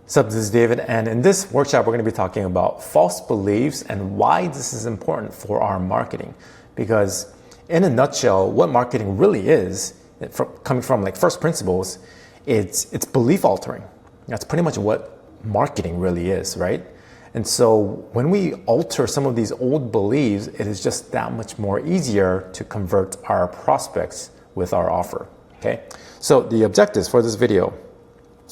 What's up, this is David, and in this workshop we're going to be talking about false beliefs and why this is important for our marketing. Because in a nutshell, what marketing really is, coming from like first principles, it's belief altering. That's pretty much what marketing really is, right? And so when we alter some of these old beliefs, it is just that much more easier to convert our prospects with our offer, okay? So the objectives for this video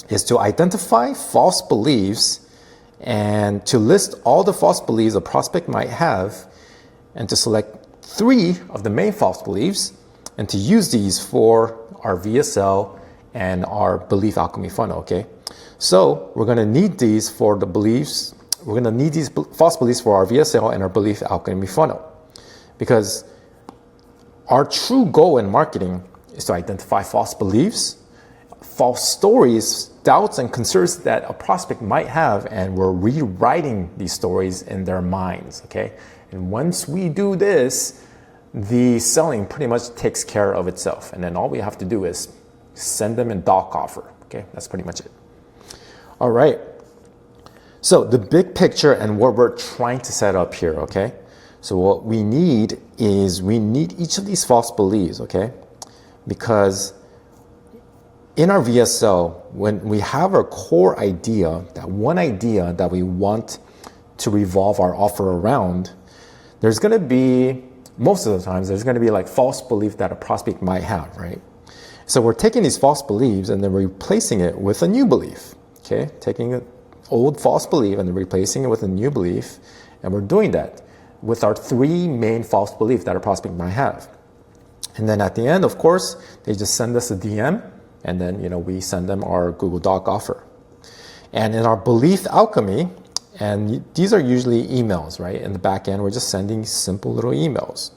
is to identify false beliefs and to list all the false beliefs a prospect might have and to select 3 of the main false beliefs and to use these for our VSL and our belief alchemy funnel, okay? So we're gonna need these for the beliefs, we're gonna need these false beliefs for our VSL and our belief alchemy funnel, because our true goal in marketing is to identify false beliefs, false stories, doubts, and concerns that a prospect might have, and we're rewriting these stories in their minds, okay? And once we do this, the selling pretty much takes care of itself. And then all we have to do is send them a doc offer, okay? That's pretty much it. All right. So the big picture and what we're trying to set up here, okay? So what we need is we need each of these false beliefs, okay? Because in our VSL, when we have our core idea, that one idea that we want to revolve our offer around, there's gonna be, most of the times, there's gonna be like false belief that a prospect might have, right? So we're taking these false beliefs and then replacing it with a new belief, okay? Taking an old false belief and then replacing it with a new belief, and we're doing that with our 3 main false beliefs that a prospect might have. And then at the end, of course, they just send us a DM, and then we send them our Google Doc offer. And in our belief alchemy, and these are usually emails, right? In the back end, we're just sending simple little emails.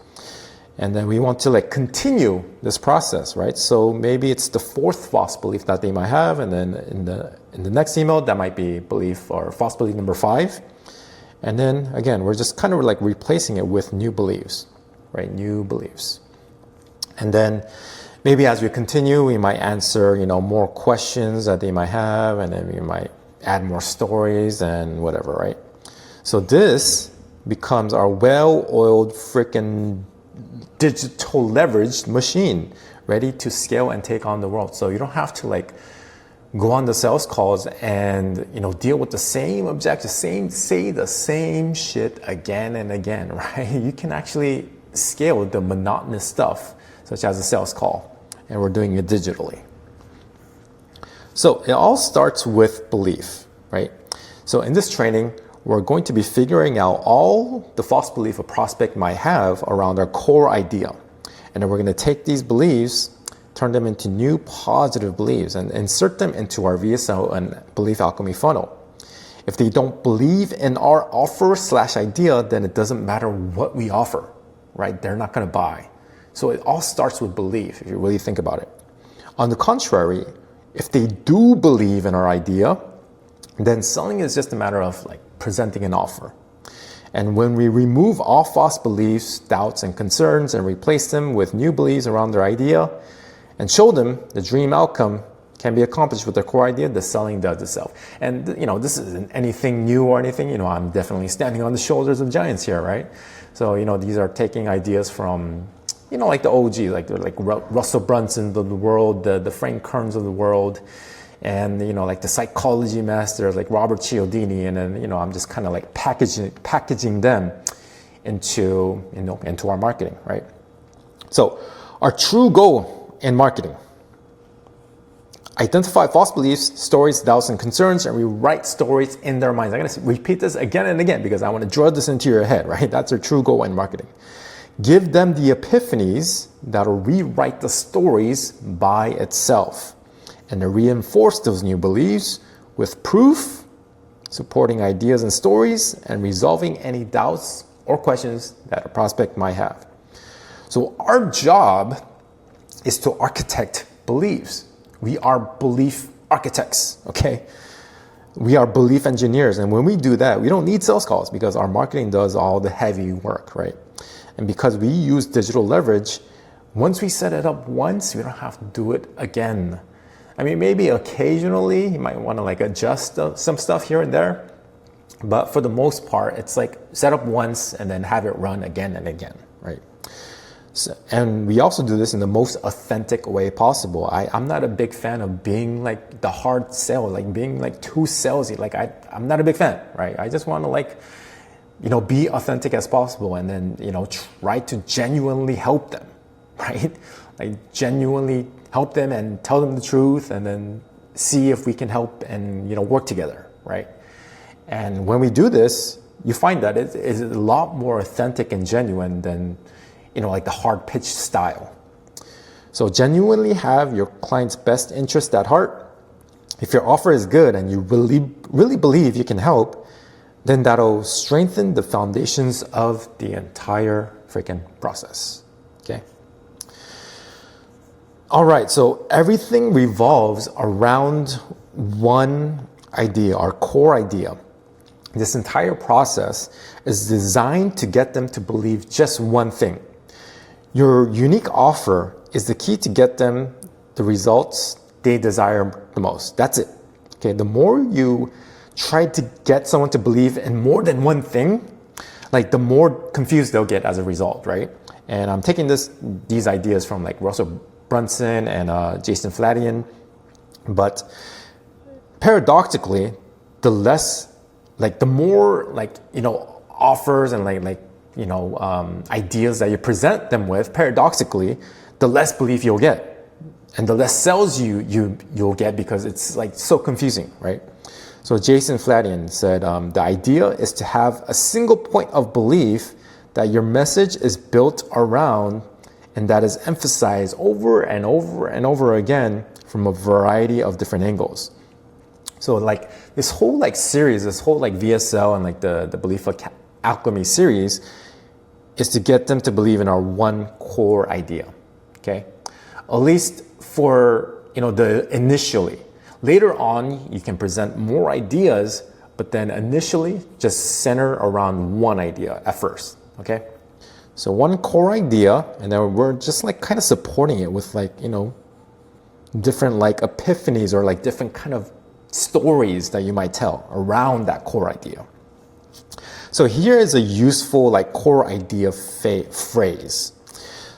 And then we want to like continue this process, right? So maybe it's the 4th false belief that they might have, and then in the next email, that might be belief or false belief number 5. And then again, we're just kind of like replacing it with new beliefs, right? New beliefs. And then maybe as we continue, we might answer, more questions that they might have, and then we might add more stories and whatever, right? So this becomes our well-oiled freaking digital leveraged machine, ready to scale and take on the world. So you don't have to like go on the sales calls and deal with the same objective, say the same shit again and again, right? You can actually scale the monotonous stuff, such as a sales call, and we're doing it digitally. So it all starts with belief, right? So in this training, we're going to be figuring out all the false belief a prospect might have around our core idea. And then we're going to take these beliefs, turn them into new positive beliefs, and insert them into our VSL and belief alchemy funnel. If they don't believe in our offer/idea, then it doesn't matter what we offer, right? They're not going to buy. So it all starts with belief, if you really think about it. On the contrary, if they do believe in our idea, then selling is just a matter of like presenting an offer. And when we remove all false beliefs, doubts, and concerns and replace them with new beliefs around their idea and show them the dream outcome can be accomplished with their core idea, the selling does itself. And this isn't anything new or anything. I'm definitely standing on the shoulders of giants here, right? So these are taking ideas from like the OG, like Russell Brunson of the world, the Frank Kerns of the world, and like the psychology masters like Robert Cialdini, and then I'm just kind of like packaging them into our marketing, right? So our true goal in marketing: identify false beliefs, stories, doubts, and concerns, and rewrite stories in their minds. I'm going to repeat this again and again because I want to drill this into your head, right? That's our true goal in marketing. Give them the epiphanies that'll rewrite the stories by itself, and to reinforce those new beliefs with proof, supporting ideas and stories, and resolving any doubts or questions that a prospect might have. So our job is to architect beliefs. We are belief architects, okay? We are belief engineers, and when we do that, we don't need sales calls because our marketing does all the heavy work, right? And because we use digital leverage, once we set it up once, we don't have to do it again. I mean, maybe occasionally you might want to like adjust some stuff here and there, but for the most part, it's like set up once and then have it run again and again, right? So, and we also do this in the most authentic way possible. I'm not a big fan of being like the hard sell, like being like too salesy. Like I'm not a big fan, right? I just want to like, be authentic as possible and then, try to genuinely help them, right? Like genuinely help them and tell them the truth and then see if we can help and, work together, right? And when we do this, you find that it is a lot more authentic and genuine than, like the hard pitch style. So genuinely have your client's best interest at heart. If your offer is good and you really believe you can help, then that'll strengthen the foundations of the entire freaking process, okay? All right, so everything revolves around one idea, our core idea. This entire process is designed to get them to believe just one thing. Your unique offer is the key to get them the results they desire the most. That's it. Okay, the more you try to get someone to believe in more than one thing, like the more confused they'll get as a result, right? And I'm taking these ideas from like Russell Brunson and Jason Flatian, but paradoxically, the more offers and ideas that you present them with, paradoxically, the less belief you'll get, and the less sales you'll get because it's like so confusing, right? So Jason Flatian said, the idea is to have a single point of belief that your message is built around and that is emphasized over and over and over again from a variety of different angles. So like this whole series, this whole VSL and the Belief Alchemy series is to get them to believe in our one core idea, okay? At least for, the initially. Later on, you can present more ideas, but then initially just center around one idea at first, okay? So one core idea, and then we're just kind of supporting it with different epiphanies or different kind of stories that you might tell around that core idea. So here is a useful core idea phrase.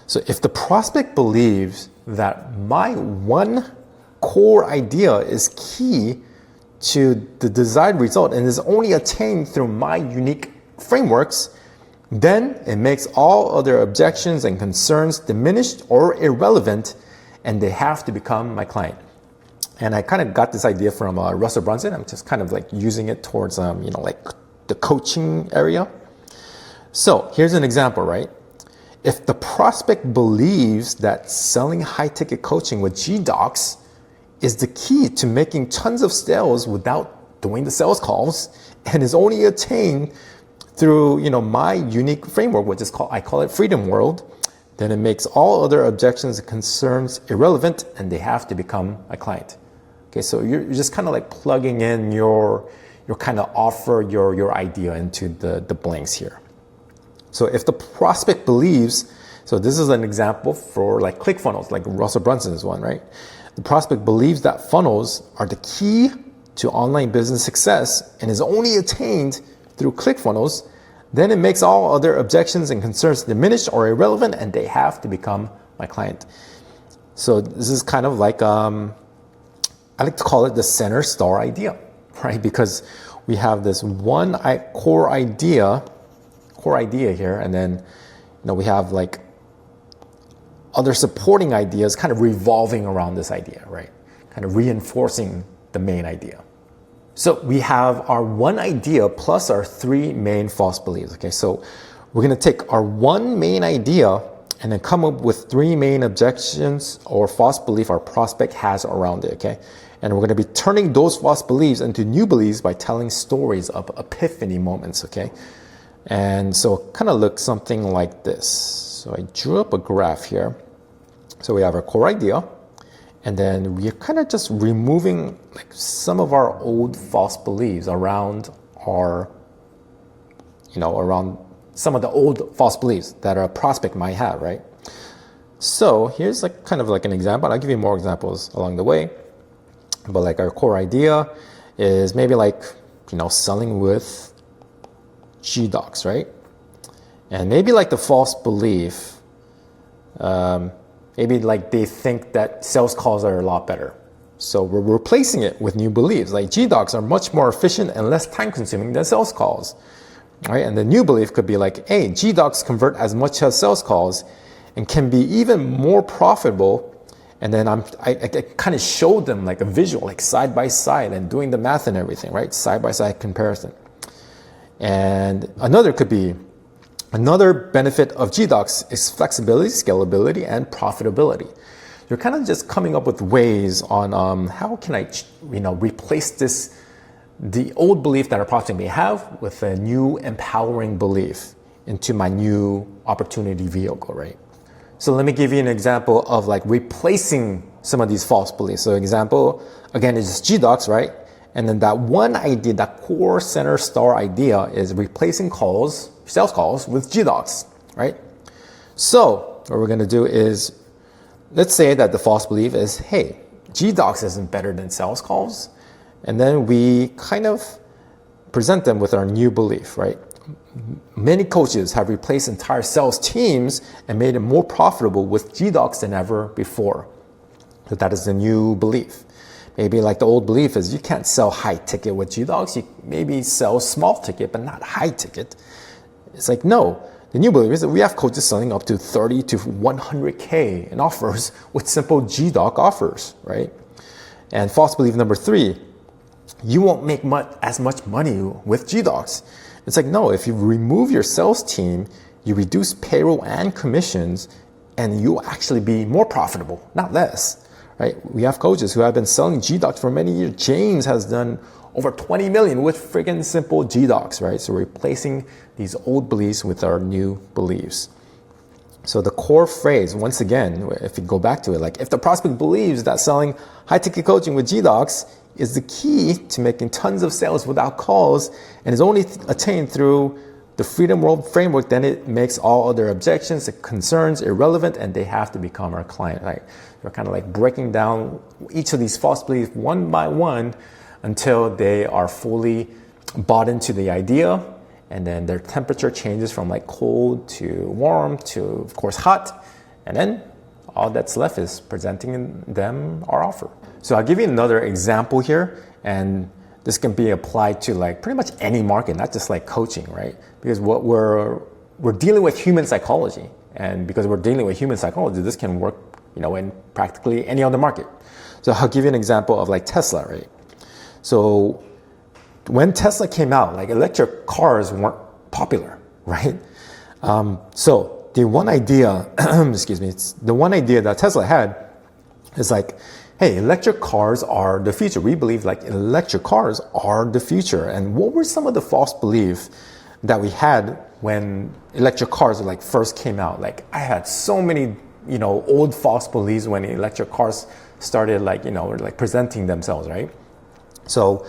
So if the prospect believes that my one core idea is key to the desired result and is only attained through my unique frameworks, then it makes all other objections and concerns diminished or irrelevant, and they have to become my client. And I kind of got this idea from Russell Brunson. I'm just kind of using it towards, the coaching area. So here's an example, right? If the prospect believes that selling high-ticket coaching with Gdocs is the key to making tons of sales without doing the sales calls and is only attained through, my unique framework, which is I call it Freedom World, then it makes all other objections and concerns irrelevant and they have to become a client. Okay, so you're just kind of plugging in your kind of offer, your idea into the blanks here. So if the prospect believes, so this is an example for ClickFunnels, like Russell Brunson's one, right? The prospect believes that funnels are the key to online business success and is only attained through ClickFunnels, then it makes all other objections and concerns diminished or irrelevant and they have to become my client. So this is kind of I like to call it the center star idea, right? Because we have this one core idea here, and then we have other supporting ideas kind of revolving around this idea, right? Kind of reinforcing the main idea. So we have our one idea plus our three main false beliefs, okay? So we're gonna take our one main idea and then come up with three main objections or false belief our prospect has around it, okay? And we're gonna be turning those false beliefs into new beliefs by telling stories of epiphany moments, okay? And so it kind of looks something like this. So I drew up a graph here. So we have our core idea, and then we're kind of just removing some of our old false beliefs around around some of the old false beliefs that our prospect might have, right? So here's kind of an example. I'll give you more examples along the way. But like our core idea is maybe like, selling with Gdocs, right? And maybe like the false belief, maybe like they think that sales calls are a lot better. So we're replacing it with new beliefs. Like Gdocs are much more efficient and less time consuming than sales calls, right? And the new belief could be like, hey, Gdocs convert as much as sales calls and can be even more profitable. And then I kind of showed them like a visual, like side by side and doing the math and everything, right? Side by side comparison. And another benefit of Gdocs is flexibility, scalability, and profitability. You're kind of just coming up with ways on how can I, replace the old belief that a prospect may have with a new empowering belief into my new opportunity vehicle, right? So let me give you an example of like replacing some of these false beliefs. So example, again, is just Gdocs, right? And then that one idea, that core center star idea is replacing sales calls with Gdocs, right? So what we're gonna do is, let's say that the false belief is, hey, Gdocs isn't better than sales calls. And then we kind of present them with our new belief, right? Many coaches have replaced entire sales teams and made it more profitable with Gdocs than ever before. So that is the new belief. Maybe like the old belief is you can't sell high ticket with Gdocs. You maybe sell small ticket, but not high ticket. It's like, no. The new belief is that we have coaches selling up to 30 to 100K in offers with simple Gdoc offers, right? And false belief number 3, you won't make as much money with Gdocs. It's like, no, if you remove your sales team, you reduce payroll and commissions, and you'll actually be more profitable, not less, right? We have coaches who have been selling Gdocs for many years. James has done over 20 million with freaking simple Gdocs, right? So we're replacing these old beliefs with our new beliefs. So the core phrase, once again, if you go back to it, like if the prospect believes that selling high-ticket coaching with Gdocs is the key to making tons of sales without calls and is only attained through the Freedom World framework, then it makes all other objections and concerns irrelevant and they have to become our client, right? We're kind of like breaking down each of these false beliefs one by one until they are fully bought into the idea, and then their temperature changes from like cold to warm to, of course, hot, and then all that's left is presenting them our offer. So I'll give you another example here, and this can be applied to like pretty much any market, not just like coaching, right? Because what we're dealing with human psychology, and because we're dealing with human psychology, this can work, in practically any other market. So I'll give you an example of like Tesla, right? So when Tesla came out, like electric cars weren't popular, right? So the one idea, the one idea that Tesla had is like, hey, electric cars are the future. We believe like electric cars are the future. And what were some of the false beliefs that we had when electric cars like first came out? Like I had so many, old false beliefs when electric cars started like, like presenting themselves, right? So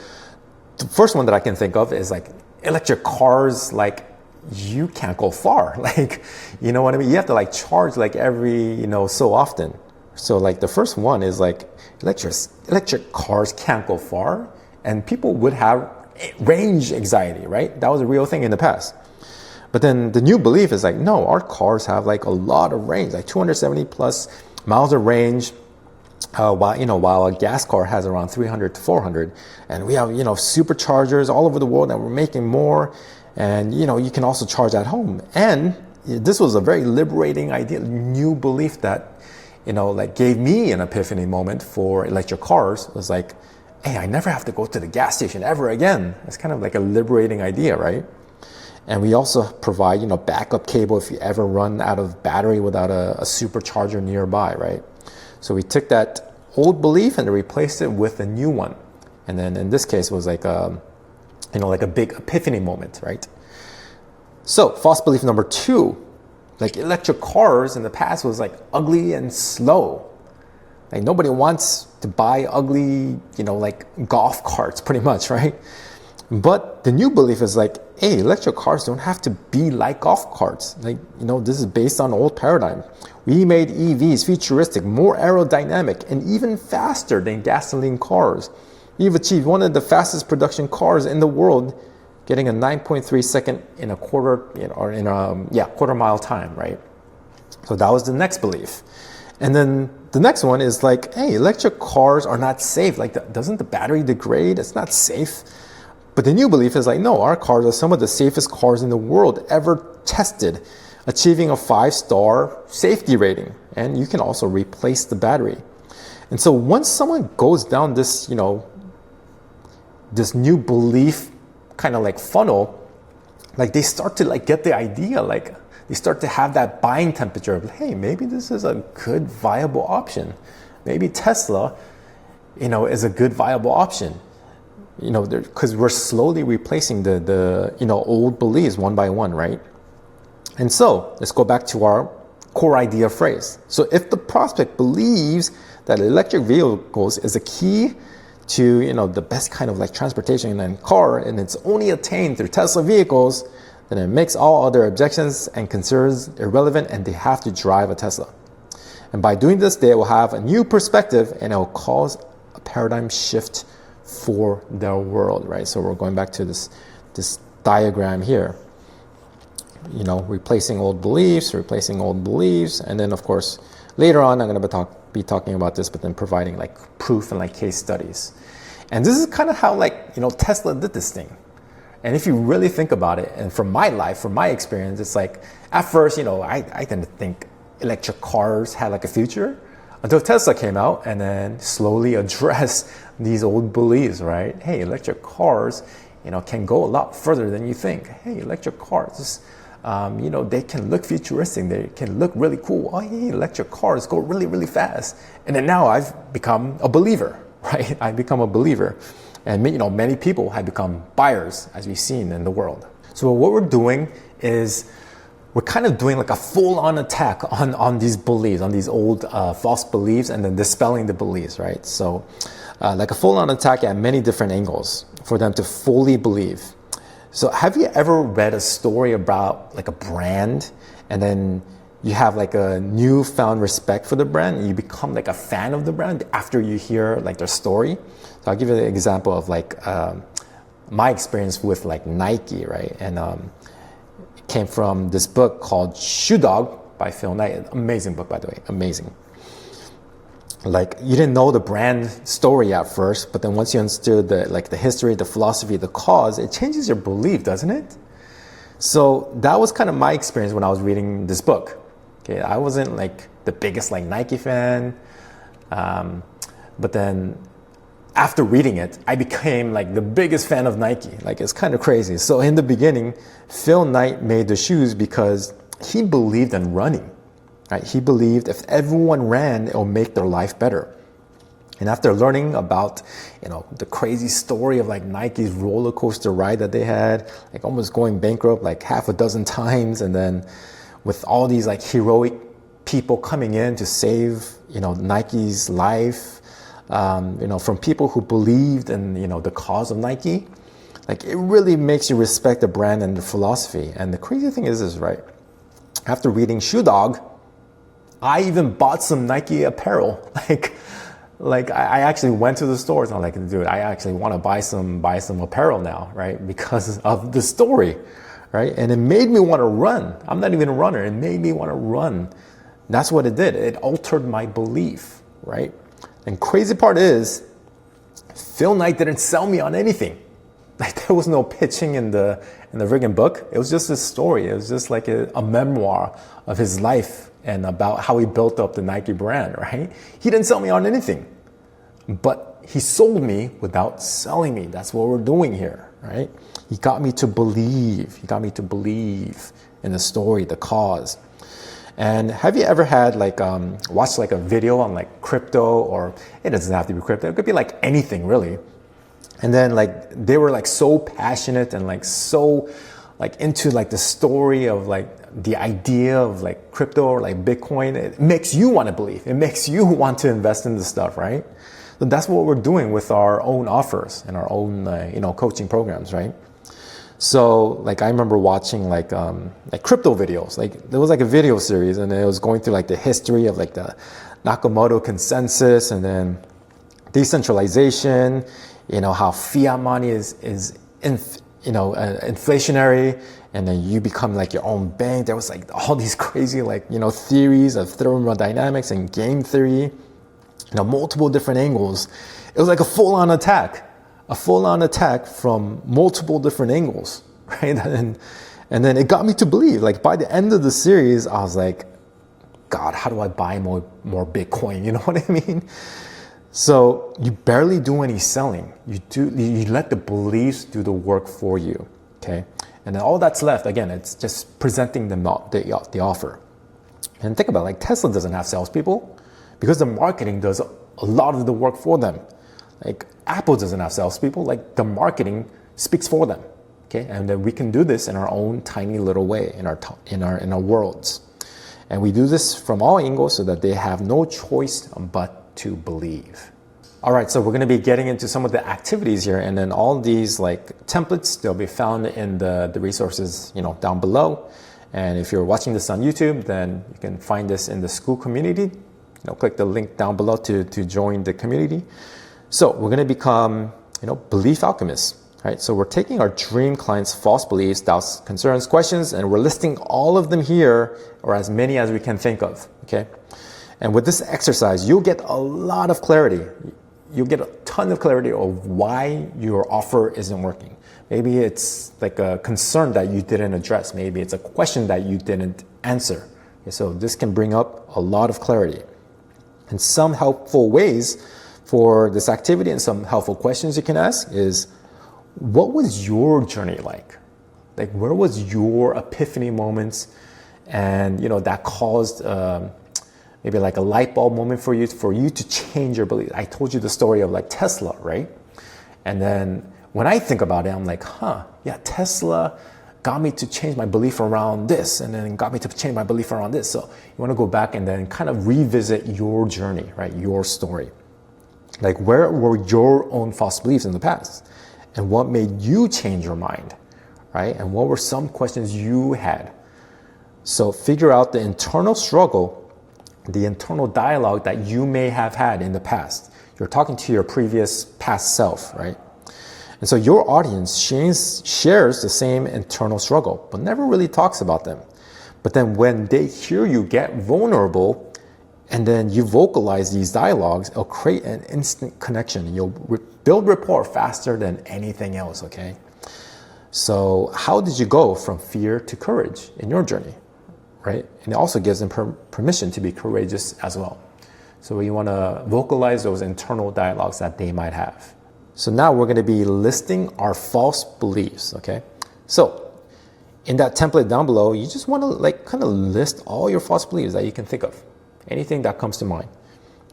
the first one that I can think of is like electric cars, like you can't go far. Like, you know what I mean? You have to like charge like every, so often. So like the first one is like electric cars can't go far, and people would have range anxiety, right? That was a real thing in the past. But then the new belief is like, no, our cars have like a lot of range, like 270 plus miles of range. While a gas car has around 300 to 400, and we have, superchargers all over the world, and we're making more, and, you can also charge at home. And this was a very liberating idea, new belief that, like gave me an epiphany moment for electric cars. It was like, hey, I never have to go to the gas station ever again. It's kind of like a liberating idea, right? And we also provide, backup cable if you ever run out of battery without a supercharger nearby, right? So we took that old belief and replaced it with a new one. And then in this case, it was like a big epiphany moment, right? So false belief number 2, like electric cars in the past was like ugly and slow. Like nobody wants to buy ugly, like golf carts pretty much, right? But the new belief is like, hey, electric cars don't have to be like golf carts. Like, this is based on old paradigm. We made EVs futuristic, more aerodynamic, and even faster than gasoline cars. We've achieved one of the fastest production cars in the world, getting a 9.3 second in a quarter, quarter mile time, right? So that was the next belief. And then the next one is like, hey, electric cars are not safe. Like, doesn't the battery degrade? It's not safe. But the new belief is like, no, our cars are some of the safest cars in the world ever tested, achieving a 5-star safety rating. And you can also replace the battery. And so once someone goes down this, this new belief kind of like funnel, like they start to like get the idea, like they start to have that buying temperature of, hey, maybe this is a good viable option. Maybe Tesla, is a good viable option. Because we're slowly replacing the old beliefs one by one, right? And so let's go back to our core idea phrase. So if the prospect believes that electric vehicles is a key to the best kind of like transportation and car, and it's only attained through Tesla vehicles, then it makes all other objections and concerns irrelevant, and they have to drive a Tesla. And by doing this, they will have a new perspective, and it will cause a paradigm shift for their world, right? So we're going back to this diagram here. Replacing old beliefs, and then of course later on I'm going to be talking about this, but then providing like proof and like case studies. And this is kind of how Tesla did this thing. And if you really think about it, and from my life, from my experience, it's like at first, I didn't think electric cars had like a future until Tesla came out and then slowly addressed these old beliefs, right? Hey, electric cars, can go a lot further than you think. Hey, electric cars, they can look futuristic. They can look really cool. Oh, hey, electric cars go really, really fast. And then now I've become a believer, right? I've become a believer. And many people have become buyers, as we've seen in the world. So what we're doing is we're kind of doing like a full-on attack on these beliefs, on these old false beliefs, and then dispelling the beliefs, right? So like a full-on attack at many different angles for them to fully believe. So have you ever read a story about like a brand, and then you have like a newfound respect for the brand, and you become like a fan of the brand after you hear like their story? So I'll give you an example of like my experience with like Nike, right? And it came from this book called Shoe Dog by Phil Knight. Amazing book, by the way, amazing. Like you didn't know the brand story at first, but then once you understood the history, the philosophy, the cause, it changes your belief, doesn't it? So that was kind of my experience when I was reading this book. Okay, I wasn't like the biggest like Nike fan, but then after reading it, I became like the biggest fan of Nike. Like it's kind of crazy. So in the beginning, Phil Knight made the shoes because he believed in running. Right? He believed if everyone ran, it will make their life better. And after learning about, the crazy story of like Nike's roller coaster ride that they had, like almost going bankrupt like half a dozen times, and then with all these like heroic people coming in to save, Nike's life, from people who believed in, the cause of Nike, like it really makes you respect the brand and the philosophy. And the crazy thing is right, after reading Shoe Dog, I even bought some Nike apparel. Like I actually went to the stores and I'm like, dude, I actually want to buy some apparel now, right? Because of the story, right? And it made me want to run. I'm not even a runner. It made me want to run. That's what it did. It altered my belief, right? And crazy part is, Phil Knight didn't sell me on anything. Like there was no pitching in the friggin' book. It was just a story. It was just like a memoir of his life and about how he built up the Nike brand, right? He didn't sell me on anything, but he sold me without selling me. That's what we're doing here, right? He got me to believe. He got me to believe in the story, the cause. And have you ever had watched like a video on like crypto, or it doesn't have to be crypto. It could be like anything really. And then like they were like so passionate and like so like into like the story of like the idea of like crypto or like Bitcoin. It makes you want to believe. It makes you want to invest in the stuff, right? That's what we're doing with our own offers and our own, coaching programs, right? So like I remember watching like crypto videos. Like there was like a video series, and it was going through like the history of like the Nakamoto consensus, and then decentralization. How fiat money is inflationary, and then you become like your own bank. There was like all these crazy theories of thermodynamics and game theory. Multiple different angles. It was like a full-on attack from multiple different angles, right? And then it got me to believe, like by the end of the series, I was like, God, how do I buy more Bitcoin? You know what I mean? So you barely do any selling. You let the beliefs do the work for you, okay? And then all that's left, again, it's just presenting them the offer. And think about it, like Tesla doesn't have salespeople because the marketing does a lot of the work for them. Like Apple doesn't have salespeople, like the marketing speaks for them, okay? And then we can do this in our own tiny little way in our worlds. And we do this from all angles so that they have no choice but to believe. All right, so we're gonna be getting into some of the activities here, and then all these like templates, they'll be found in the resources, down below. And if you're watching this on YouTube, then you can find this in the school community. Click the link down below to join the community. So we're gonna become, belief alchemists, right? So we're taking our dream clients' false beliefs, doubts, concerns, questions, and we're listing all of them here, or as many as we can think of, okay? And with this exercise, you'll get a lot of clarity. You'll get a ton of clarity of why your offer isn't working. Maybe it's like a concern that you didn't address. Maybe it's a question that you didn't answer. Okay, so this can bring up a lot of clarity. And some helpful ways for this activity and some helpful questions you can ask is, what was your journey like? Like, where was your epiphany moments? And, that caused maybe like a light bulb moment for you to change your belief. I told you the story of like Tesla, right? And then when I think about it, I'm like, Tesla got me to change my belief around this, and then got me to change my belief around this. So you want to go back and then kind of revisit your journey, right? Your story. Like, where were your own false beliefs in the past? And what made you change your mind, right? And what were some questions you had? So figure out the internal struggle, the internal dialogue that you may have had in the past. You're talking to your previous past self, right? And so your audience shares the same internal struggle, but never really talks about them. But then when they hear you get vulnerable, and then you vocalize these dialogues, it'll create an instant connection. You'll build rapport faster than anything else, okay? So how did you go from fear to courage in your journey, right? And it also gives them permission to be courageous as well. So you want to vocalize those internal dialogues that they might have. So now we're going to be listing our false beliefs, okay? So in that template down below, you just want to kind of list all your false beliefs that you can think of, anything that comes to mind.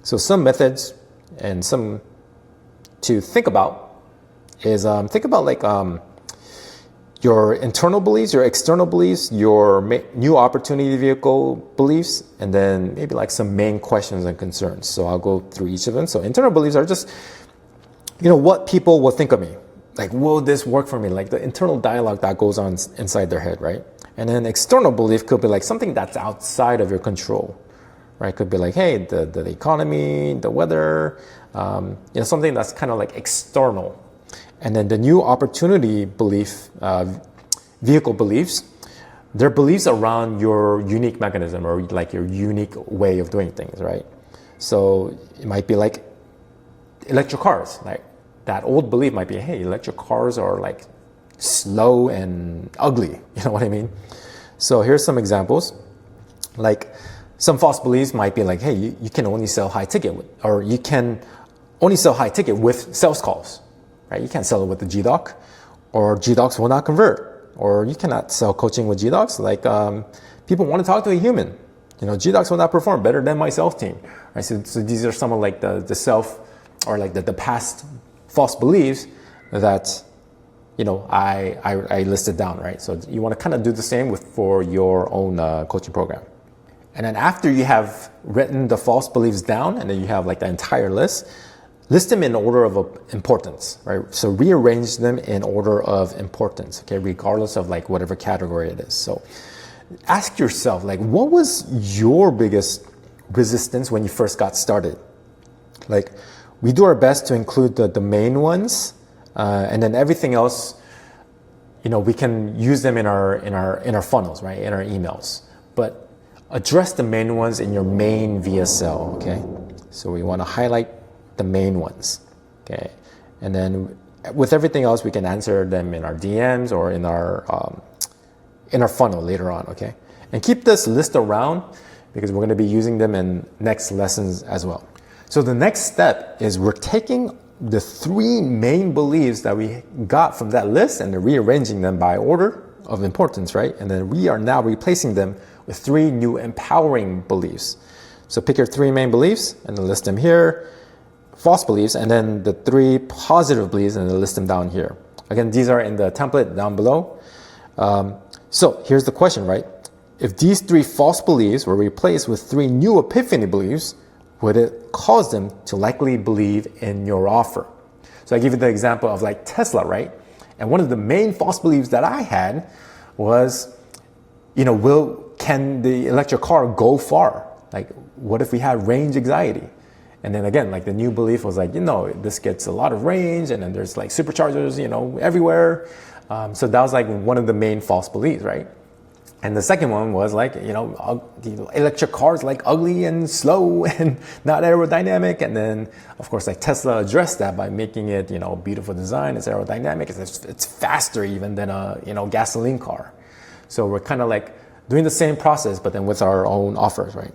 So some methods and some to think about is think about your internal beliefs, your external beliefs, your new opportunity vehicle beliefs, and then maybe like some main questions and concerns. So I'll go through each of them. So internal beliefs are just, what people will think of me. Like, will this work for me? Like the internal dialogue that goes on inside their head, right? And then external belief could be like something that's outside of your control, right? Could be like, hey, the economy, the weather, something that's kind of like external. And then the new opportunity belief, vehicle beliefs, they're beliefs around your unique mechanism or like your unique way of doing things, right? So it might be like electric cars. Like that old belief might be, hey, electric cars are like slow and ugly. You know what I mean? So here's some examples. Like some false beliefs might be like, hey, you can only sell high ticket or you can only sell high ticket with sales calls. Right? You can't sell it with the Gdocs, or Gdocs will not convert, or you cannot sell coaching with Gdocs. Like people want to talk to a human. Gdocs will not perform better than my sales team. Right? So these are some of like the self or like the past false beliefs that I listed down. Right? So you want to kind of do the same for your own coaching program. And then after you have written the false beliefs down, and then you have like the entire list, list them in order of importance, right? So rearrange them in order of importance, okay, regardless of like whatever category it is. So ask yourself, like, what was your biggest resistance when you first got started? Like, we do our best to include the main ones, and then everything else, you know, we can use them in our funnels, right? In our emails. But address the main ones in your main VSL, okay? So we want to highlight the main ones, okay? And then with everything else, we can answer them in our DMs or in our funnel later on, okay? And keep this list around because we're going to be using them in next lessons as well. So the next step is we're taking the 3 main beliefs that we got from that list and rearranging them by order of importance, right? And then we are now replacing them with 3 new empowering beliefs. So pick your 3 main beliefs and then list them here, false beliefs, and then the 3 positive beliefs and then list them down here. Again, these are in the template down below. So here's the question, right? If these 3 false beliefs were replaced with 3 new epiphany beliefs, would it cause them to likely believe in your offer? So I give you the example of like Tesla, right? And one of the main false beliefs that I had was, you know, can the electric car go far? Like, what if we had range anxiety? And then again, like the new belief was like, you know, this gets a lot of range and then there's like superchargers, you know, everywhere. So that was like one of the main false beliefs, right? And the second one was like, you know, the electric cars like ugly and slow and not aerodynamic. And then, of course, like Tesla addressed that by making it, you know, beautiful design. It's aerodynamic. It's faster even than a, you know, gasoline car. So we're kind of like doing the same process, but then with our own offers, right?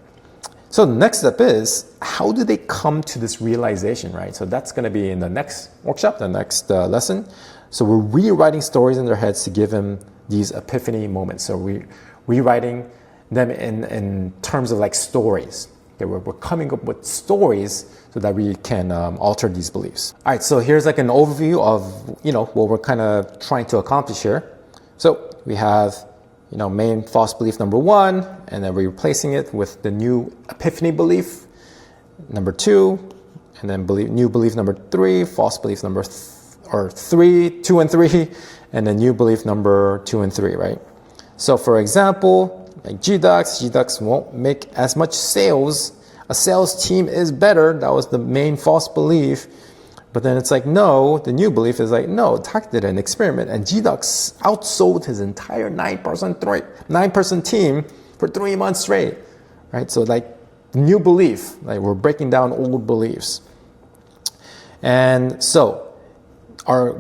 So the next step is, how do they come to this realization, right? So that's going to be in the next workshop, the next lesson. So we're rewriting stories in their heads to give them these epiphany moments. So we're rewriting them in terms of like stories. Okay, we're coming up with stories so that we can alter these beliefs. All right, so here's like an overview of, you know, what we're kind of trying to accomplish here. So we have, you know, main false belief number 1, and then we're replacing it with the new epiphany belief number 2, and then new belief number 3, false belief number 3, 2 and 3, and then new belief number 2 and 3, right? So for example, like Gdocs won't make as much sales. A sales team is better. That was the main false belief. But then it's like, no, the new belief is like, no, Tak did an experiment and Gdocs outsold his entire 9-person team for 3 months straight, right? So like new belief, like we're breaking down old beliefs. And so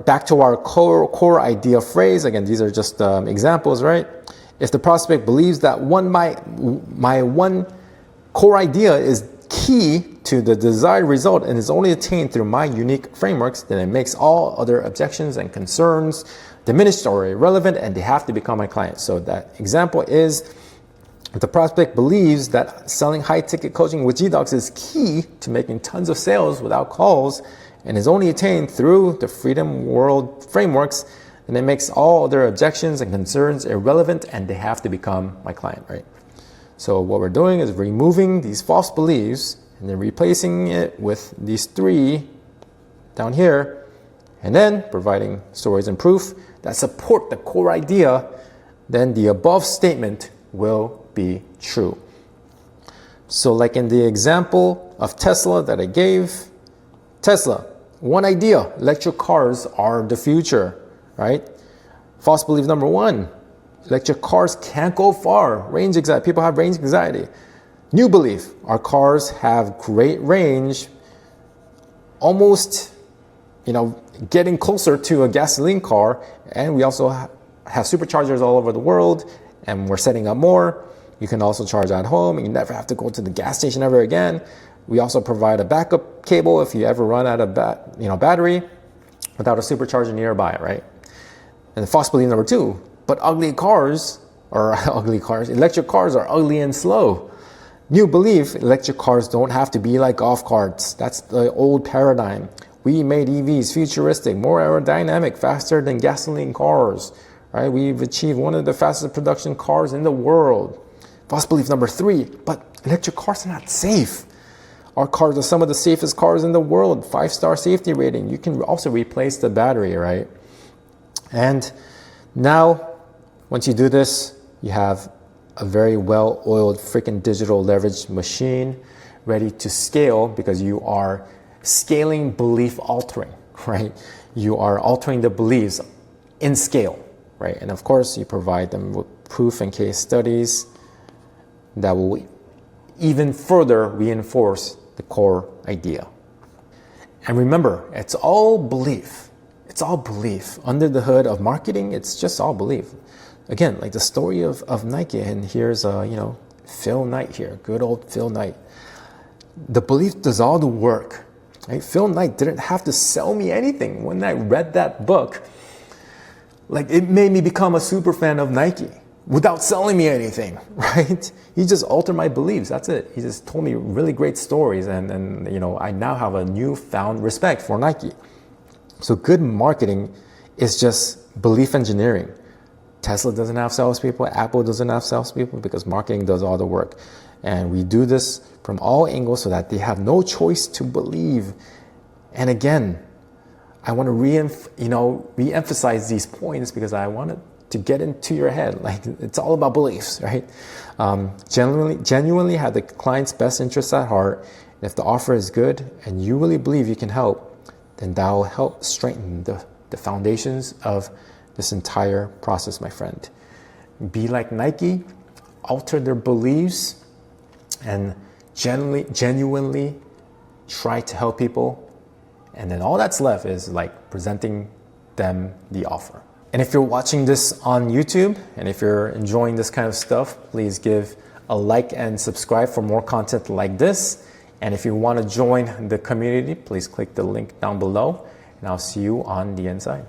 back to our core idea phrase. Again, these are just examples, right? If the prospect believes that my one core idea is key to the desired result and is only attained through my unique frameworks, then it makes all other objections and concerns diminished or irrelevant, and they have to become my client. So that example is, if the prospect believes that selling high-ticket coaching with Gdocs is key to making tons of sales without calls, and is only attained through the Freedom World frameworks, then it makes all other objections and concerns irrelevant, and they have to become my client, right? So what we're doing is removing these false beliefs and then replacing it with these 3 down here, and then providing stories and proof that support the core idea. Then the above statement will be true. So like in the example of Tesla that I gave, Tesla, one idea, electric cars are the future, right? False belief number 1, electric cars can't go far. Range anxiety, people have range anxiety. New belief, our cars have great range, almost, you know, getting closer to a gasoline car. And we also have superchargers all over the world, and we're setting up more. You can also charge at home, and you never have to go to the gas station ever again. We also provide a backup cable if you ever run out of battery without a supercharger nearby, right? And the false belief number 2, but electric cars are ugly and slow. New belief, electric cars don't have to be like golf carts. That's the old paradigm. We made EVs futuristic, more aerodynamic, faster than gasoline cars, right? We've achieved one of the fastest production cars in the world. False belief number 3, but electric cars are not safe. Our cars are some of the safest cars in the world, 5-star safety rating. You can also replace the battery, right? And now, once you do this, you have a very well-oiled freaking digital leverage machine ready to scale, because you are scaling belief altering, right? You are altering the beliefs in scale, right? And of course, you provide them with proof and case studies that will even further reinforce the core idea. And remember, it's all belief. It's all belief. Under the hood of marketing, it's just all belief. Again, like the story of Nike, and here's Phil Knight here, good old Phil Knight. The belief does all the work. Right? Phil Knight didn't have to sell me anything. When I read that book, like, it made me become a super fan of Nike without selling me anything, right? He just altered my beliefs. That's it. He just told me really great stories, and I now have a newfound respect for Nike. So good marketing is just belief engineering. Tesla doesn't have salespeople. Apple doesn't have salespeople, because marketing does all the work. And we do this from all angles so that they have no choice to believe. And again, I want to re-emphasize these points, because I want it to get into your head. Like, it's all about beliefs, right? Genuinely have the client's best interests at heart. If the offer is good and you really believe you can help, then that will help strengthen the foundations of this entire process, my friend. Be like Nike, alter their beliefs, and genuinely try to help people. And then all that's left is like presenting them the offer. And if you're watching this on YouTube, and if you're enjoying this kind of stuff, please give a like and subscribe for more content like this. And if you want to join the community, please click the link down below, and I'll see you on the inside.